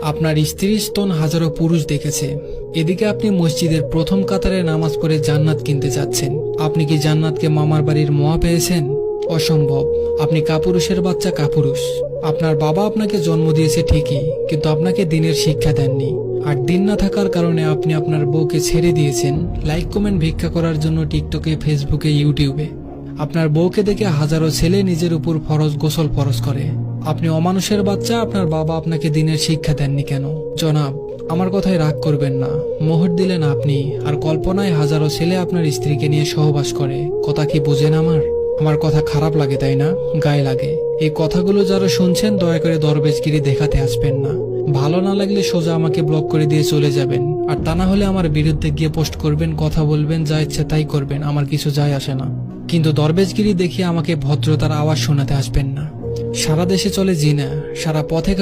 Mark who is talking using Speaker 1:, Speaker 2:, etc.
Speaker 1: আপনার স্ত্রীর স্তন হাজারো পুরুষ দেখেছে। এদিকে আপনি মসজিদের প্রথম কাতারে নামাজ পড়ে জান্নাত কিনতে যাচ্ছেন। আপনি কি জান্নাতকে মামার বাড়ির মোয়া পেয়েছেন? অসম্ভব। আপনি কাপুরুষের বাচ্চা, কাপুরুষ। আপনার বাবা আপনাকে জন্ম দিয়েছে ঠিকই, কিন্তু আপনাকে দিনের শিক্ষা দেননি। আর দিন না থাকার কারণে আপনি আপনার বউকে ছেড়ে দিয়েছেন লাইক কমেন্ট ভিক্ষা করার জন্য টিকটকে, ফেসবুকে, ইউটিউবে। আপনার বউকে দেখে হাজারো ছেলে নিজের উপর ফরজ গোসল ফরজ করে। আপনি অমানুষের বাচ্চা, আপনার বাবা আপনাকে দিনের শিক্ষা দেননি কেন? জনাব, আমার কথায় রাগ করবেন না। মোহর দিলেন আপনি, আর কল্পনায় হাজারো ছেলে আপনার স্ত্রীকে নিয়ে সহবাস করে। কথা কি বুঝেন আমার কথা খারাপ লাগে তাই না? গায়ে লাগে। এই কথাগুলো যারা শুনছেন দয়া করে দরবেশগিরি দেখাতে আসবেন না। ভালো না লাগলে সোজা আমাকে ব্লক করে দিয়ে চলে যাবেন। আর তা না হলে আমার বিরুদ্ধে গিয়ে পোস্ট করবেন, কথা বলবেন, যা ইচ্ছে তাই করবেন, আমার কিছু যায় আসে না। কিন্তু দরবেশগিরি দেখিয়ে আমাকে ভদ্রতার আওয়াজ শোনাতে আসবেন না। সারা দেশে চলে জিনা, সারা পথে